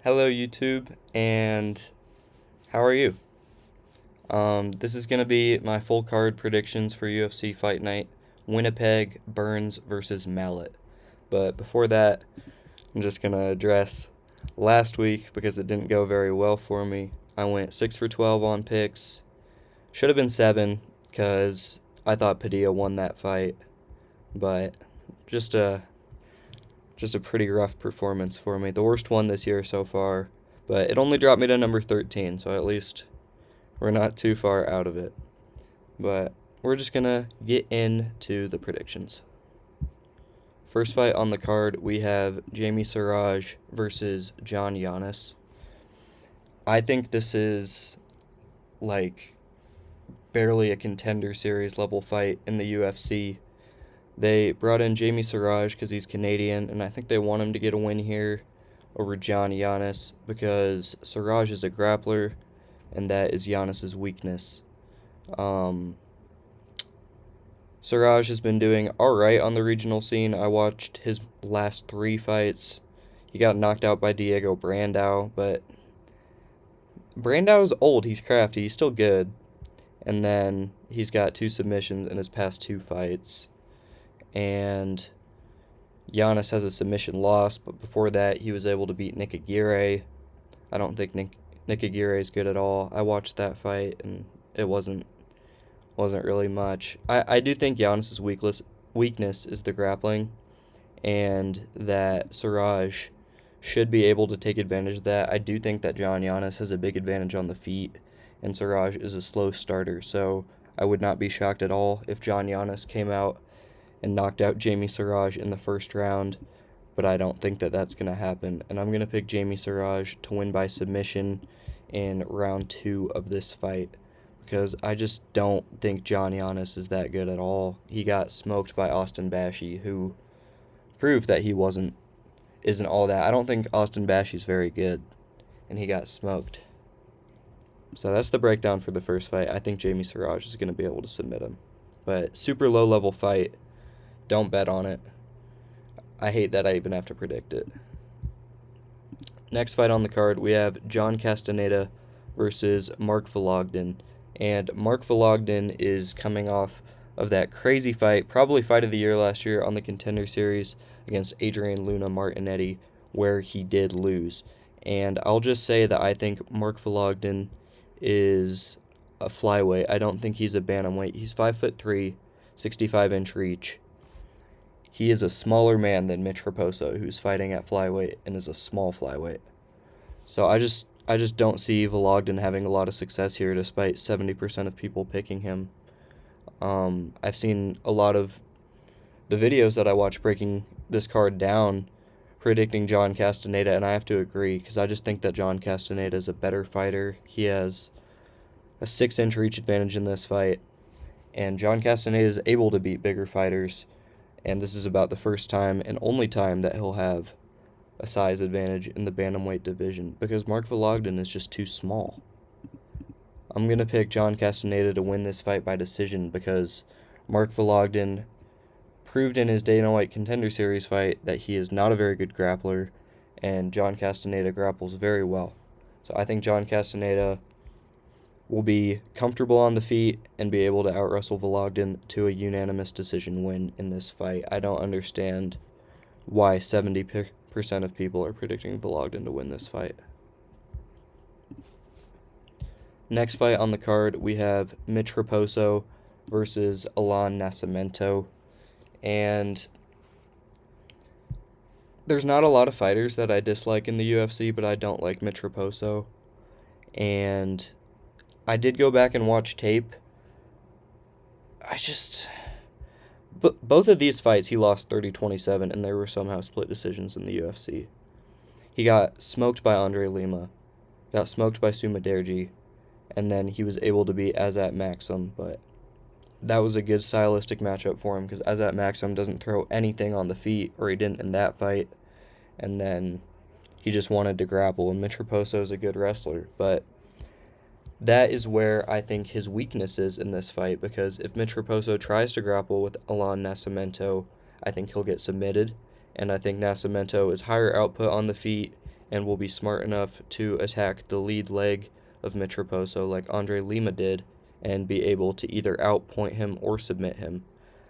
Hello, YouTube, and how are you? This is going to be my full card predictions for UFC Fight Night Winnipeg Burns versus Malott. But before that, I'm just going to address last week because it didn't go very well for me. I went 6 for 12 on picks. Should have been 7 because I thought Padilla won that fight, but just a just a pretty rough performance for me. The worst one this year so far, but it only dropped me to number 13, so at least we're not too far out of it. But we're just going to get into the predictions. First fight on the card, we have Jamie Siraj versus John Giannis. I think this is like barely a contender series level fight in the UFC. They brought in Jamie Siraj because he's Canadian, and I think they want him to get a win here over John Giannis because Siraj is a grappler, and that is Giannis's weakness. Siraj has been doing alright on the regional scene. I watched his last 3 fights. He got knocked out by Diego Brandao, but Brandau's old. He's crafty. He's still good. And then he's got 2 submissions in his past 2 fights. And Giannis has a submission loss, but before that, he was able to beat Nick Aguirre. I don't think Nick Aguirre is good at all. I watched that fight, and it wasn't really much. I do think Giannis's weakness is the grappling, and that Siraj should be able to take advantage of that. I do think that John Giannis has a big advantage on the feet, and Siraj is a slow starter, so I would not be shocked at all if John Giannis came out and knocked out Jamie Siraj in the first round, but I don't think that that's going to happen, and I'm going to pick Jamie Siraj to win by submission in round 2 of this fight because I just don't think John Giannis is that good at all. He got smoked by Austin Bashi, who proved that he isn't all that. I don't think Austin Bashi's very good, and he got smoked. So that's the breakdown for the first fight. I think Jamie Siraj is going to be able to submit him. But super low level fight. Don't bet on it. I hate that I even have to predict it. Next fight on the card, we have John Castaneda versus Mark Vologden. And Mark Vologden is coming off of that crazy fight, probably fight of the year last year on the Contender Series against Adrian Luna Martinetti, where he did lose. And I'll just say that I think Mark Vologden is a flyweight. I don't think he's a bantamweight. He's 5'3", 65-inch reach. He is a smaller man than Mitch Raposo, who's fighting at flyweight and is a small flyweight. So I just don't see Vologden having a lot of success here, despite 70% of people picking him. I've seen a lot of the videos that I watch breaking this card down, predicting John Castaneda, and I have to agree, because I just think that John Castaneda is a better fighter. He has a 6-inch reach advantage in this fight, and John Castaneda is able to beat bigger fighters, and this is about the first time and only time that he'll have a size advantage in the bantamweight division, because Mark Vologden is just too small. I'm going to pick John Castaneda to win this fight by decision because Mark Vologden proved in his Dana White Contender Series fight that he is not a very good grappler, and John Castaneda grapples very well. So I think John Castaneda will be comfortable on the feet and be able to out-wrestle Vologden to a unanimous decision win in this fight. I don't understand why 70% of people are predicting Vologden to win this fight. Next fight on the card, we have Mitch Raposo versus Alan Nascimento. And there's not a lot of fighters that I dislike in the UFC, but I don't like Mitch Raposo. And I did go back and watch tape. But both of these fights, he lost 30-27, and there were somehow split decisions in the UFC. He got smoked by Andre Lima, got smoked by Sumaderji, and then he was able to beat Azat Maxim, but that was a good stylistic matchup for him because Azat Maxim doesn't throw anything on the feet, or he didn't in that fight, and then he just wanted to grapple, and Mitch Raposo is a good wrestler, but that is where I think his weakness is in this fight, because if Mitch Raposo tries to grapple with Alan Nascimento, I think he'll get submitted, and I think Nascimento is higher output on the feet and will be smart enough to attack the lead leg of Mitch Raposo like Andre Lima did and be able to either outpoint him or submit him.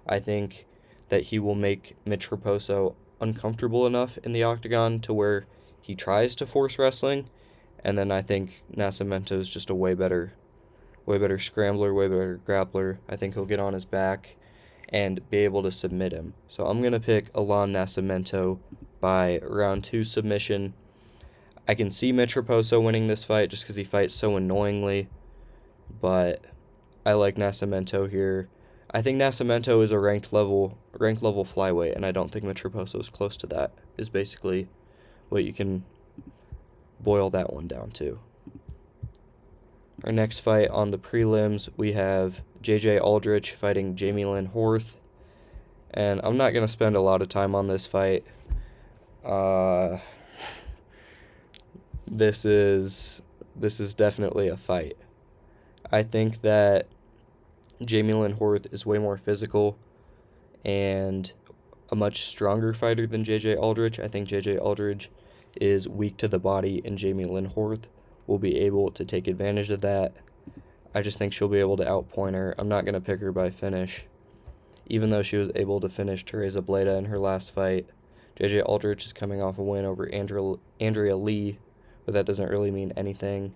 I think that he will make Mitch Raposo uncomfortable enough in the octagon to where he tries to force wrestling, and then I think Nascimento is just a way better scrambler, way better grappler. I think he'll get on his back and be able to submit him. So I'm going to pick Alon Nascimento by round 2 submission. I can see Mitch Raposo winning this fight just because he fights so annoyingly, but I like Nascimento here. I think Nascimento is a ranked level flyweight, and I don't think Mitch Raposo is close to that, is basically what you can boil that one down to. Our next fight on the prelims, we have J.J. Aldrich fighting Jamie Lynn Horth, and I'm not going to spend a lot of time on this fight. This is definitely a fight. I think that Jamie Lynn Horth is way more physical and a much stronger fighter than J.J. Aldrich. I think J.J. Aldrich is weak to the body, and Jamie Lynn Horth will be able to take advantage of that. I just think she'll be able to outpoint her. I'm not going to pick her by finish. Even though she was able to finish Teresa Bleda in her last fight, J.J. Aldrich is coming off a win over Andrea Lee, but that doesn't really mean anything.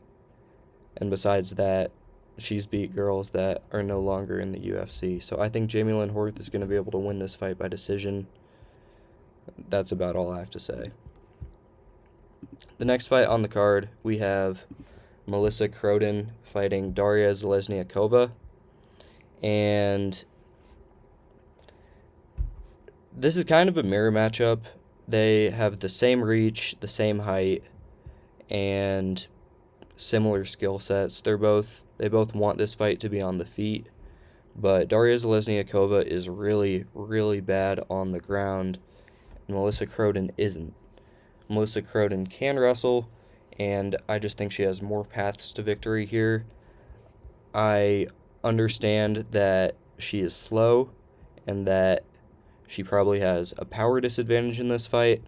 And besides that, she's beat girls that are no longer in the UFC. So I think Jamie Lynn Horth is going to be able to win this fight by decision. That's about all I have to say. The next fight on the card, we have Melissa Croden fighting Daria Zalesniakova. And this is kind of a mirror matchup. They have the same reach, the same height, and similar skill sets. They both want this fight to be on the feet, but Daria Zalesniakova is really, really bad on the ground, and Melissa Croden isn't. Melissa Croden can wrestle, and I just think she has more paths to victory here. I understand that she is slow and that she probably has a power disadvantage in this fight,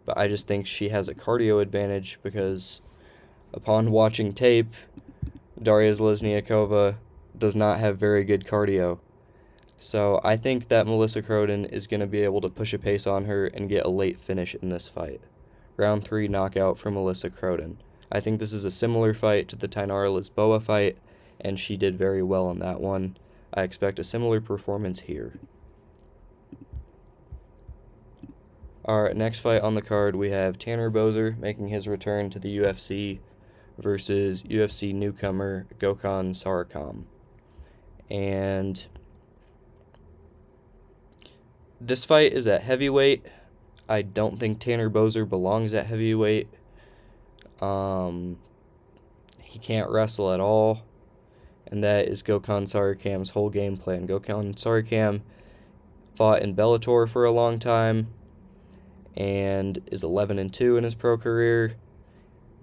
but I just think she has a cardio advantage because upon watching tape, Daria Zalesniakova does not have very good cardio. So I think that Melissa Croden is going to be able to push a pace on her and get a late finish in this fight. Round 3 knockout for Melissa Croden. I think this is a similar fight to the Tainara Lisboa fight, and she did very well in that one. I expect a similar performance here. Our next fight on the card, we have Tanner Boser making his return to the UFC versus UFC newcomer Gokhan Sarakam. And this fight is at heavyweight. I don't think Tanner Boser belongs at heavyweight. He can't wrestle at all, and that is Gokhan Sarakam's whole game plan. Gokhan Sarakam fought in Bellator for a long time and is 11-2 in his pro career.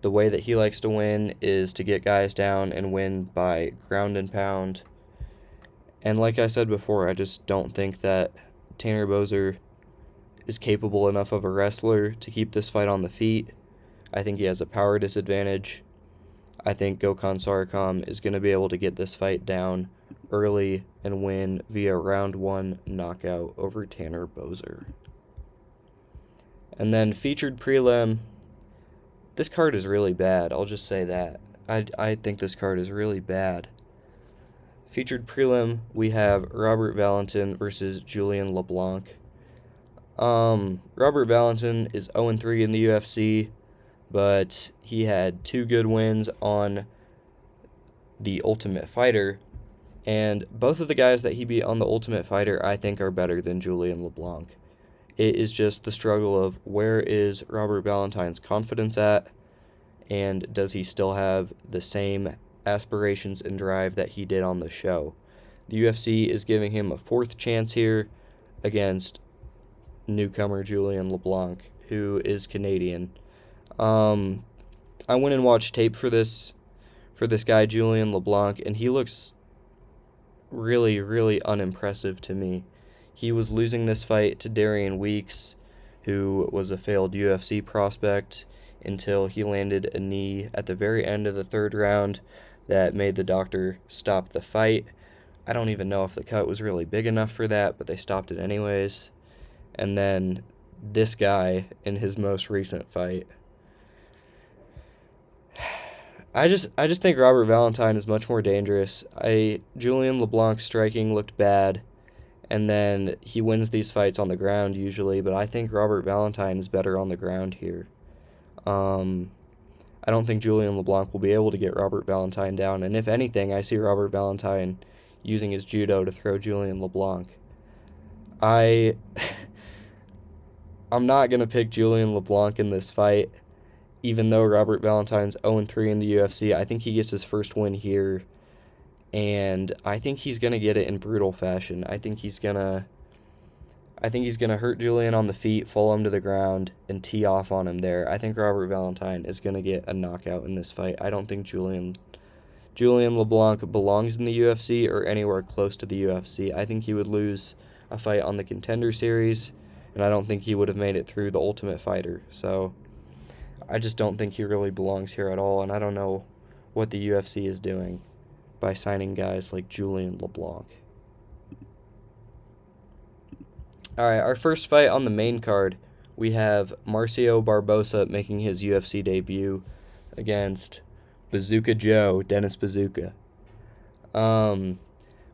The way that he likes to win is to get guys down and win by ground and pound. And like I said before, I just don't think that Tanner Boser is capable enough of a wrestler to keep this fight on the feet. I think he has a power disadvantage. I think Gokhan Sarakam is going to be able to get this fight down early and win via round 1 knockout over Tanner Boser. And then featured prelim, this card is really bad. I'll just say that. I think this card is really bad. Featured prelim, we have Robert Valentin versus Julian LeBlanc. Robert Valentin is 0-3 in the UFC, but he had 2 good wins on The Ultimate Fighter, and both of the guys that he beat on The Ultimate Fighter I think are better than Julian LeBlanc. It is just the struggle of where is Robert Valentin's confidence at, and does he still have the same aspirations and drive that he did on the show. The UFC is giving him a 4th chance here against newcomer Julian LeBlanc, who is Canadian. I went and watched tape for this guy Julian LeBlanc, and he looks really, really unimpressive to me. He was losing this fight to Darian Weeks, who was a failed UFC prospect, until he landed a knee at the very end of the third round that made the doctor stop the fight. I don't even know if the cut was really big enough for that, but they stopped it anyways. And then this guy in his most recent fight, I just think Robert Valentine is much more dangerous. Julian LeBlanc's striking looked bad, and then he wins these fights on the ground usually, but I think Robert Valentine is better on the ground here. I don't think Julian LeBlanc will be able to get Robert Valentine down, and if anything, I see Robert Valentine using his judo to throw Julian LeBlanc. I'm not going to pick Julian LeBlanc in this fight, even though Robert Valentine's 0-3 in the UFC. I think he gets his first win here, and I think he's going to get it in brutal fashion. I think he's going to hurt Julian on the feet, fall him to the ground, and tee off on him there. I think Robert Valentine is going to get a knockout in this fight. I don't think Julian LeBlanc belongs in the UFC or anywhere close to the UFC. I think he would lose a fight on the Contender Series, and I don't think he would have made it through the Ultimate Fighter. So I just don't think he really belongs here at all, and I don't know what the UFC is doing by signing guys like Julian LeBlanc. Alright, our first fight on the main card, we have Marcio Barbosa making his UFC debut against Bazooka Joe, Dennis Bazooka. Marcio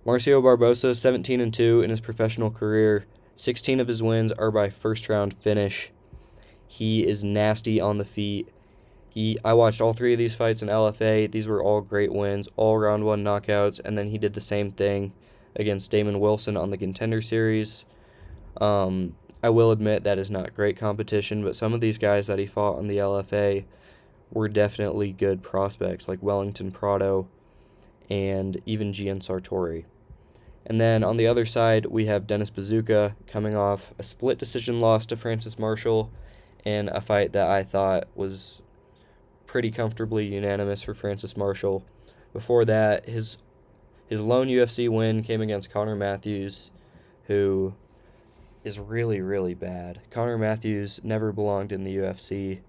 Barbosa, 17-2 in his professional career. 16 of his wins are by first-round finish. He is nasty on the feet. I watched all three of these fights in LFA. These were all great wins, all round one knockouts, and then he did the same thing against Damon Wilson on the Contender Series. I will admit that is not great competition, but some of these guys that he fought on the LFA were definitely good prospects, like Wellington Prado and even Gian Sartori. And then on the other side, we have Dennis Bazooka coming off a split decision loss to Francis Marshall in a fight that I thought was pretty comfortably unanimous for Francis Marshall. Before that, his lone UFC win came against Connor Matthews, who is really, really bad. Connor Matthews never belonged in the UFC,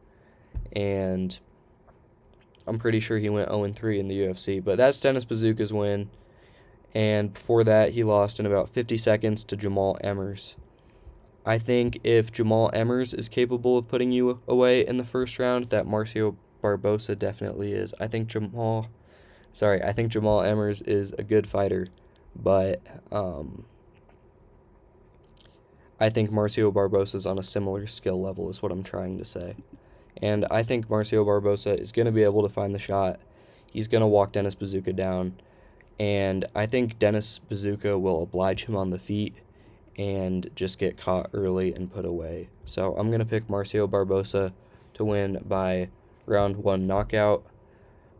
and I'm pretty sure he went 0-3 in the UFC, but that's Dennis Bazooka's win. And before that, he lost in about 50 seconds to Jamal Emmers. I think if Jamal Emmers is capable of putting you away in the first round, that Marcio Barbosa definitely is. I think Jamal Emmers is a good fighter, but I think Marcio Barbosa is on a similar skill level is what I'm trying to say. And I think Marcio Barbosa is going to be able to find the shot. He's going to walk Dennis Bazooka down. And I think Dennis Bazooka will oblige him on the feet and just get caught early and put away. So I'm going to pick Marcio Barbosa to win by round one knockout.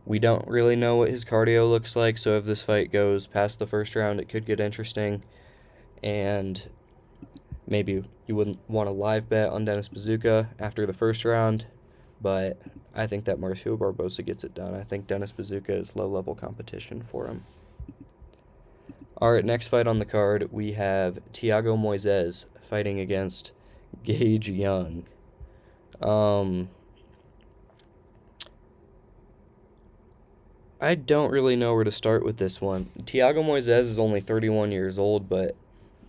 We don't really know what his cardio looks like, so if this fight goes past the first round, it could get interesting. And maybe you wouldn't want a live bet on Dennis Bazooka after the first round, but I think that Marcio Barbosa gets it done. I think Dennis Bazooka is low-level competition for him. All right, next fight on the card, we have Thiago Moises fighting against Gage Young. I don't really know where to start with this one. Thiago Moises is only 31 years old, but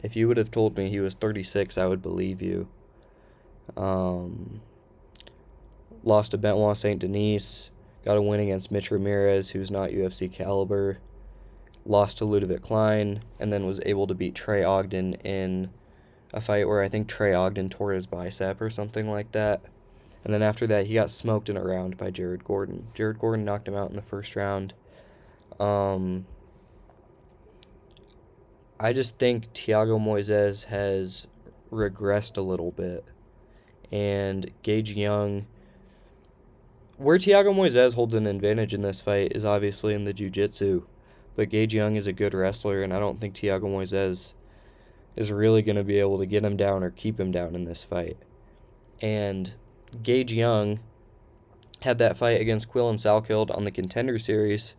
if you would have told me he was 36, I would believe you. Lost to Benoit Saint Denis, got a win against Mitch Ramirez, who's not UFC caliber. Lost to Ludovic Klein, and then was able to beat Trey Ogden in a fight where I think Trey Ogden tore his bicep or something like that. And then after that, he got smoked in a round by Jared Gordon. Jared Gordon knocked him out in the first round. I just think Thiago Moises has regressed a little bit. And Gage Young, where Thiago Moises holds an advantage in this fight is obviously in the jiu-jitsu. But Gage Young is a good wrestler, and I don't think Thiago Moises is really going to be able to get him down or keep him down in this fight. And Gage Young had that fight against Quillen Salkild on the Contender Series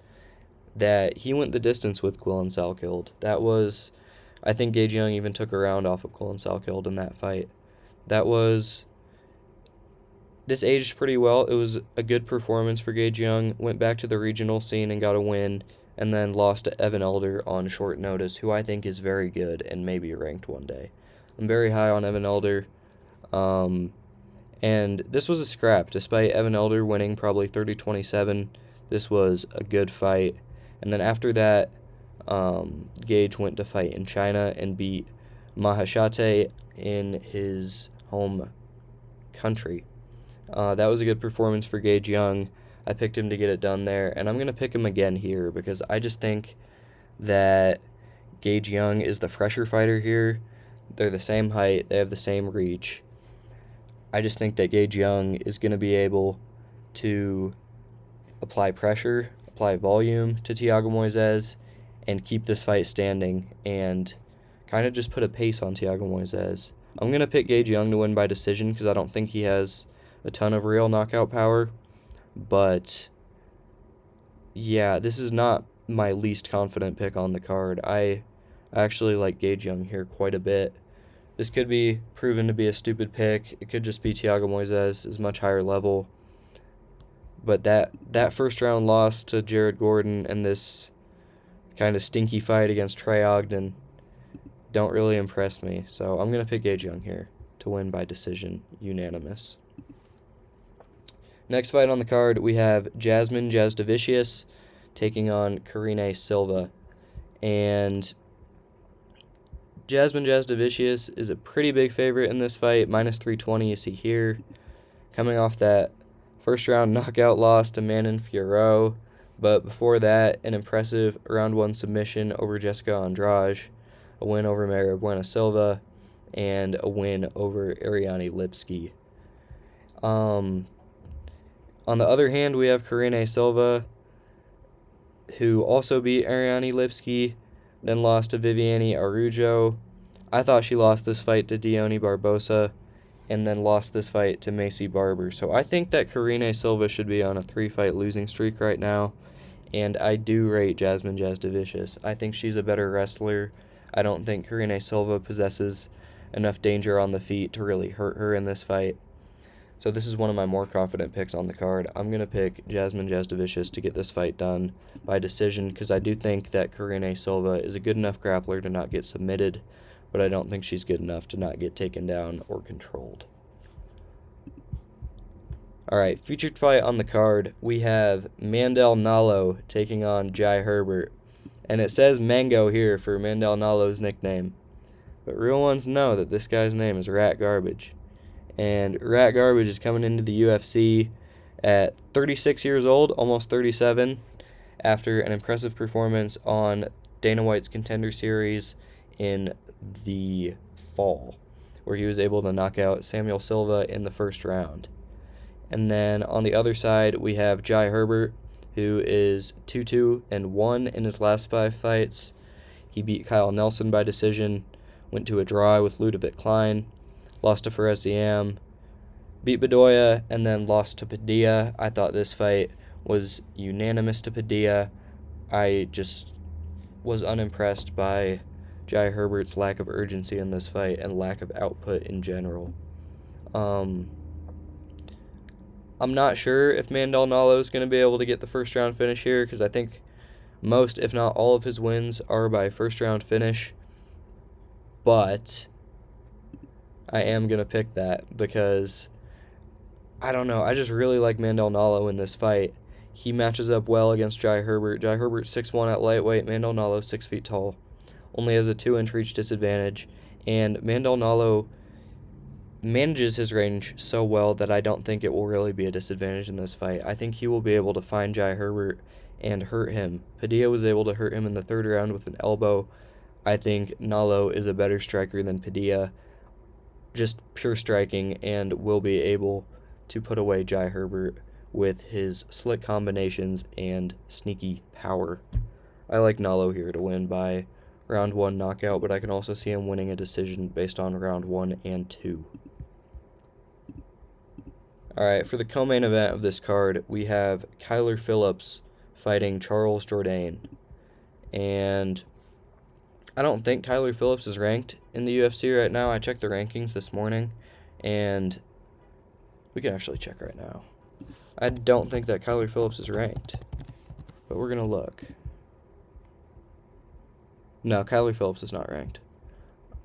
that he went the distance with Quillen Salkild. I think Gage Young even took a round off of Quillen Salkild in that fight. That was This aged pretty well. It was a good performance for Gage Young. Went back to the regional scene and got a win, and then lost to Evan Elder on short notice, who I think is very good and maybe ranked one day. I'm very high on Evan Elder. And this was a scrap. Despite Evan Elder winning probably 30-27, this was a good fight. And then after that, Gage went to fight in China and beat Mahashate in his home country. That was a good performance for Gage Young. I picked him to get it done there, and I'm going to pick him again here because I just think that Gage Young is the fresher fighter here. They're the same height, they have the same reach. I just think that Gage Young is going to be able to apply pressure, apply volume to Thiago Moises, and keep this fight standing and kind of just put a pace on Thiago Moises. I'm going to pick Gage Young to win by decision because I don't think he has a ton of real knockout power. But, yeah, this is not my least confident pick on the card. I actually like Gage Young here quite a bit. This could be proven to be a stupid pick. It could just be Thiago Moises is much higher level. But that first round loss to Jared Gordon and this kind of stinky fight against Trey Ogden don't really impress me. So I'm going to pick Gage Young here to win by decision, unanimous. Next fight on the card, we have Jasmine Jasdavicius taking on Karine Silva. And Jasmine Jasdavicius is a pretty big favorite in this fight, minus 320 you see here. Coming off that first round knockout loss to Manon Fiorot, but before that, an impressive round 1 submission over Jessica Andrade, a win over Mara Buena Silva, and a win over Ariane Lipski. On the other hand, we have Karine Silva, who also beat Ariane Lipski, then lost to Viviane Araújo. I thought she lost this fight to Dione Barbosa, and then lost this fight to Macy Barber. So I think that Karine Silva should be on a 3-fight losing streak right now, and I do rate Jasmine Jasdavicius. I think she's a better wrestler. I don't think Karine Silva possesses enough danger on the feet to really hurt her in this fight. So this is one of my more confident picks on the card. I'm going to pick Jasmine Jasdavicius to get this fight done by decision because I do think that Karine Silva is a good enough grappler to not get submitted, but I don't think she's good enough to not get taken down or controlled. Alright, featured fight on the card, we have Mandel Nalo taking on Jai Herbert. And it says Mango here for Mandel Nalo's nickname. But real ones know that this guy's name is Rat Garbage. And Rat Garbage is coming into the UFC at 36 years old, almost 37, after an impressive performance on Dana White's Contender Series in the fall, where he was able to knock out Samuel Silva in the first round. And then on the other side, we have Jai Herbert, who is 2-2-1 in his last 5 fights. He beat Kyle Nelson by decision, went to a draw with Ludovic Klein, lost to Fares Ziam, beat Bedoya, and then lost to Padilla. I thought this fight was unanimous to Padilla. I just was unimpressed by Jai Herbert's lack of urgency in this fight and lack of output in general. I'm not sure if Mandel Nalo is going to be able to get the first round finish here because I think most, if not all, of his wins are by first round finish. But I am going to pick that because, I don't know, I just really like Mandel Nalo in this fight. He matches up well against Jai Herbert. Jai Herbert 6'1" at lightweight, Mandel Nalo 6 feet tall. Only has a 2-inch reach disadvantage, and Mandel Nalo manages his range so well that I don't think it will really be a disadvantage in this fight. I think he will be able to find Jai Herbert and hurt him. Padilla was able to hurt him in the 3rd round with an elbow. I think Nalo is a better striker than Padilla, just pure striking, and will be able to put away Jai Herbert with his slick combinations and sneaky power. I like Nalo here to win by round 1 knockout, but I can also see him winning a decision based on round 1 and 2. Alright, for the co-main event of this card, we have Kyler Phillips fighting Charles Jourdain. And I don't think Kyler Phillips is ranked in the UFC right now. I checked the rankings this morning, and We can actually check right now. I don't think that Kyler Phillips is ranked, but we're going to look. No, Kyler Phillips is not ranked.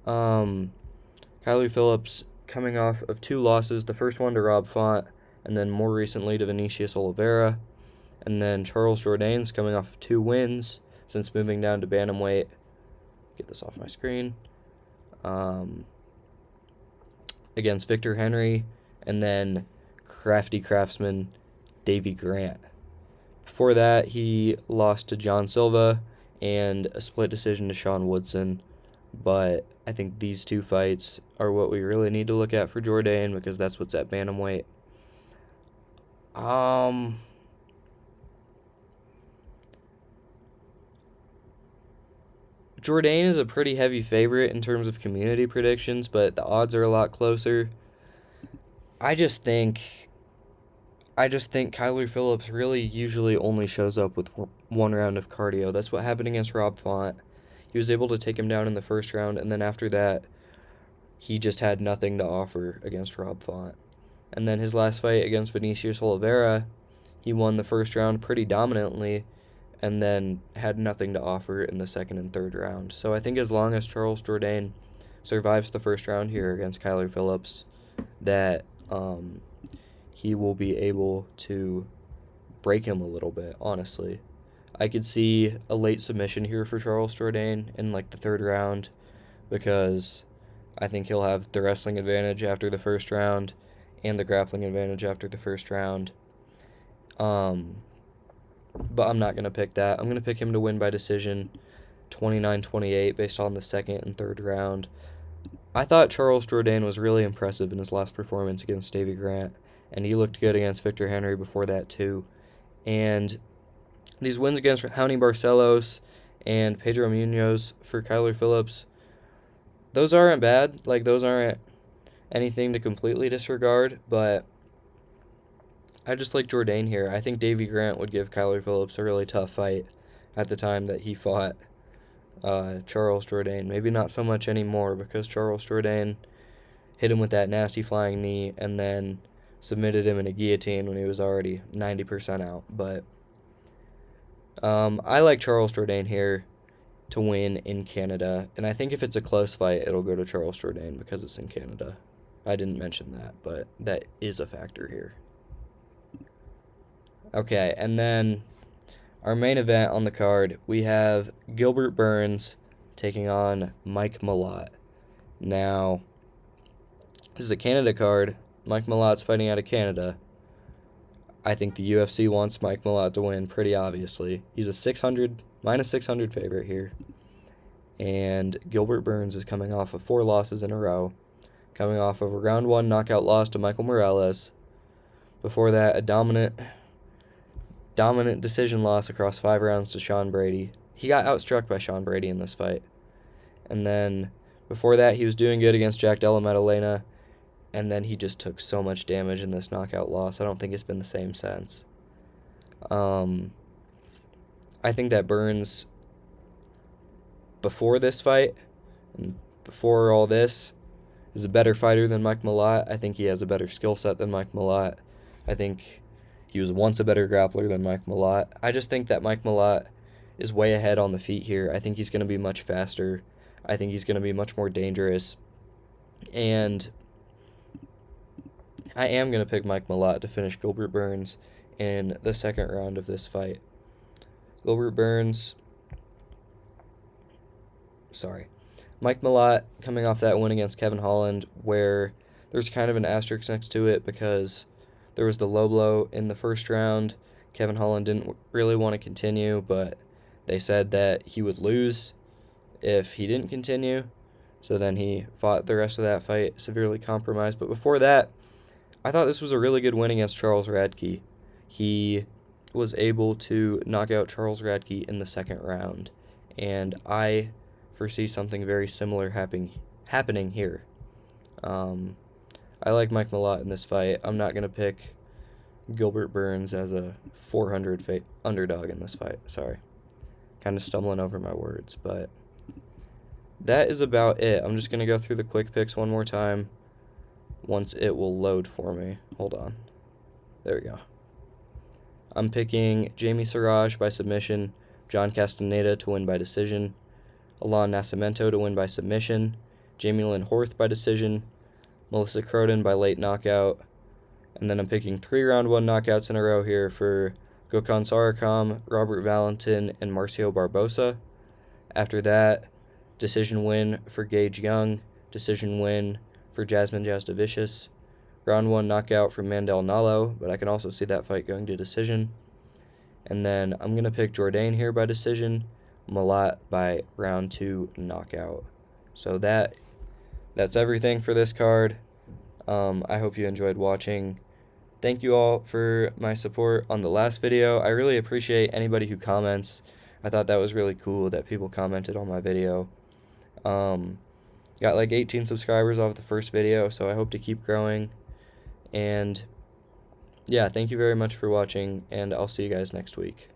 Kyler Phillips coming off of 2 losses, the first one to Rob Font, and then more recently to Vinicius Oliveira. And then Charles Jourdain's coming off of 2 wins since moving down to bantamweight. Get this off my screen. Against Victor Henry, and then crafty craftsman Davy Grant. Before that, he lost to John Silva and a split decision to Sean Woodson. But I think these 2 fights are what we really need to look at for Jourdain, because that's what's at bantamweight. Jourdain is a pretty heavy favorite in terms of community predictions, but the odds are a lot closer. I just think Kyler Phillips really usually only shows up with 1 round of cardio. That's what happened against Rob Font. He was able to take him down in the first round, and then after that, he just had nothing to offer against Rob Font. And then his last fight against Vinicius Oliveira, he won the first round pretty dominantly, and then had nothing to offer in the second and third round. So I think as long as Charles Jourdain survives the first round here against Kyler Phillips, that he will be able to break him a little bit, honestly. I could see a late submission here for Charles Jourdain in like the third round, because I think he'll have the wrestling advantage after the first round and the grappling advantage after the first round. But I'm not going to pick that. I'm going to pick him to win by decision 29-28 based on the second and third round. I thought Charles Jourdain was really impressive in his last performance against Davy Grant, and he looked good against Victor Henry before that too. And these wins against Raoni Barcelos and Pedro Munoz for Kyler Phillips, those aren't bad. Like, those aren't anything to completely disregard, but I just like Jourdain here. I think Davy Grant would give Kyler Phillips a really tough fight at the time that he fought Charles Jourdain. Maybe not so much anymore, because Charles Jourdain hit him with that nasty flying knee and then submitted him in a guillotine when he was already 90% out. But I like Charles Jourdain here to win in Canada, and I think if it's a close fight, it'll go to Charles Jourdain because it's in Canada. I didn't mention that, but that is a factor here. Okay, and then our main event on the card, we have Gilbert Burns taking on Mike Malott. Now, this is a Canada card. Mike Malott's fighting out of Canada. I think the UFC wants Mike Malott to win, pretty obviously. He's a minus 600 favorite here. And Gilbert Burns is coming off of 4 losses in a row, coming off of a round 1 knockout loss to Michael Morales. Before that, a dominant decision loss across 5 rounds to Sean Brady. He got outstruck by Sean Brady in this fight. And then before that, he was doing good against Jack Della Maddalena, and then he just took so much damage in this knockout loss. I don't think it's been the same since. I think that Burns, before this fight, and before all this, is a better fighter than Mike Malott. I think he has a better skill set than Mike Malott. I think he was once a better grappler than Mike Malott. I just think that Mike Malott is way ahead on the feet here. I think he's going to be much faster. I think he's going to be much more dangerous. And I am going to pick Mike Malott to finish Gilbert Burns in the second round of this fight. Mike Malott coming off that win against Kevin Holland, where there's kind of an asterisk next to it because there was the low blow in the first round. Kevin Holland didn't really want to continue, but they said that he would lose if he didn't continue. So then he fought the rest of that fight severely compromised. But before that, I thought this was a really good win against Charles Radke. He was able to knock out Charles Radke in the second round, and I foresee something very similar happening here. I like Mike Malott in this fight. I'm not going to pick Gilbert Burns as a 400 underdog in this fight. Sorry. Kind of stumbling over my words, but that is about it. I'm just going to go through the quick picks one more time. once it will load for me. Hold on. There we go. I'm picking Jamie Siraj by submission, John Castaneda to win by decision, Alon Nascimento to win by submission, Jamie Lynn Horth by decision, Melissa Croden by late knockout, and then I'm picking 3 round 1 knockouts in a row here for Gokhan Sarakam, Robert Valentin, and Marcio Barbosa. After that, decision win for Gage Young, decision win for Jasmine Jasdavicius, round 1 knockout for Mandel Nallo, but I can also see that fight going to decision. And then I'm going to pick Jourdain here by decision, Malott by round 2 knockout. So that's everything for this card. I hope you enjoyed watching. Thank you all for my support on the last video. I really appreciate anybody who comments. I thought that was really cool that people commented on my video. Got like 18 subscribers off the first video, so I hope to keep growing. And yeah, thank you very much for watching, and I'll see you guys next week.